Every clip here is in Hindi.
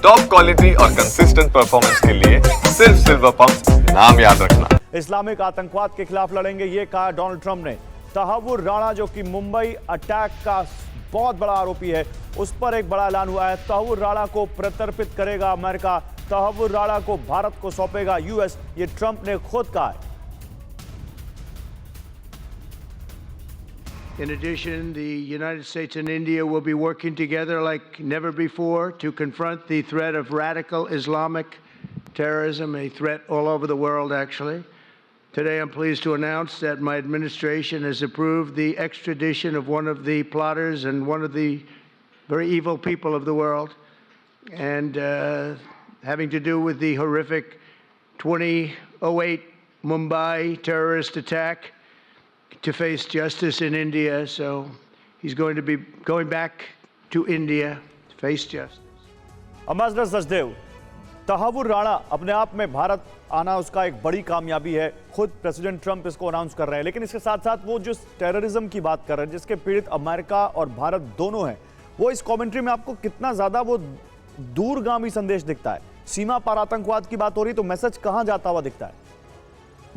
टॉप क्वालिटी और कंसिस्टेंट परफॉर्मेंस के लिए सिर्फ सिल्वर पंप नाम याद रखना। इस्लामिक आतंकवाद के खिलाफ लड़ेंगे, ये कहा डोनाल्ड ट्रंप ने। तहव्वुर राणा जो कि मुंबई अटैक का बहुत बड़ा आरोपी है, उस पर एक बड़ा ऐलान हुआ है। तहव्वुर राणा को प्रत्यर्पित करेगा अमेरिका, तहव्वुर राणा को भारत को सौंपेगा यूएस, ये ट्रंप ने खुद कहा है। In addition, the United States and India will be working together like never before to confront the threat of radical Islamic terrorism, a threat all over the world, actually. Today, I'm pleased to announce that my administration has approved the extradition of one of the plotters and one of the very evil people of the world, and having to do with the horrific 2008 Mumbai terrorist attack, to face justice in India. So he's going to be going back to India to face justice. Ambassador Sachdev, Tahawwur Rana अपने आप में भारत आना उसका एक बड़ी कामयाबी है। खुद प्रेसिडेंट ट्रंप इसको अनाउंस कर रहे हैं, लेकिन इसके साथ साथ वो जो टेररिज्म की बात कर रहे हैं, जिसके पीड़ित अमेरिका और भारत दोनों हैं, वो इस कमेंट्री में आपको कितना ज्यादा वो दूरगामी संदेश दिखता है? सीमा पार आतंकवाद की बात हो रही तो मैसेज कहां जाता हुआ दिखता है?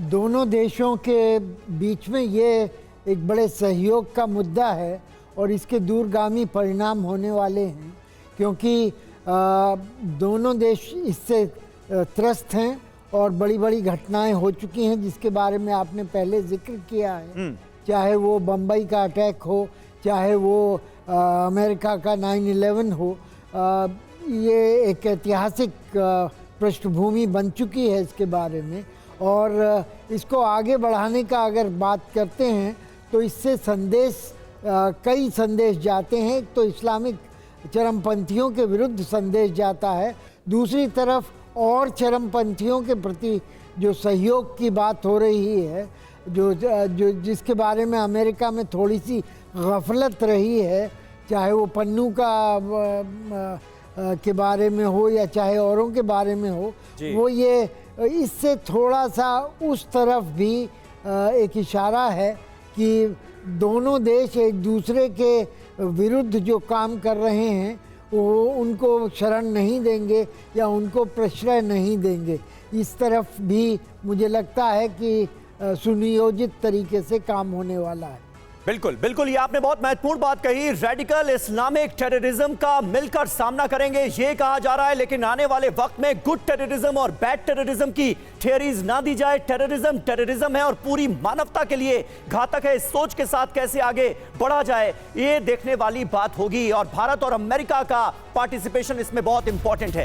दोनों देशों के बीच में ये एक बड़े सहयोग का मुद्दा है और इसके दूरगामी परिणाम होने वाले हैं, क्योंकि दोनों देश इससे त्रस्त हैं और बड़ी बड़ी घटनाएं हो चुकी हैं जिसके बारे में आपने पहले जिक्र किया है। चाहे वो बम्बई का अटैक हो, चाहे वो अमेरिका का 9/11 हो, ये एक ऐतिहासिक पृष्ठभूमि बन चुकी है इसके बारे में। और इसको आगे बढ़ाने का अगर बात करते हैं तो इससे कई संदेश जाते हैं। एक तो इस्लामिक चरमपंथियों के विरुद्ध संदेश जाता है, दूसरी तरफ और चरमपंथियों के प्रति जो सहयोग की बात हो रही है, जो जिसके बारे में अमेरिका में थोड़ी सी गफलत रही है, चाहे वो पन्नू के बारे में हो या चाहे औरों के बारे में हो, वो ये इससे थोड़ा सा उस तरफ भी एक इशारा है कि दोनों देश एक दूसरे के विरुद्ध जो काम कर रहे हैं वो उनको शरण नहीं देंगे या उनको प्रश्रय नहीं देंगे। इस तरफ भी मुझे लगता है कि सुनियोजित तरीके से काम होने वाला है। बिल्कुल बिल्कुल, ये आपने बहुत महत्वपूर्ण बात कही। रेडिकल इस्लामिक टेररिज्म का मिलकर सामना करेंगे, ये कहा जा रहा है, लेकिन आने वाले वक्त में गुड टेररिज्म और बैड टेररिज्म की थियरीज ना दी जाए। टेररिज्म टेररिज्म है और पूरी मानवता के लिए घातक है। इस सोच के साथ कैसे आगे बढ़ा जाए, ये देखने वाली बात होगी और भारत और अमेरिका का पार्टिसिपेशन इसमें बहुत इंपॉर्टेंट है।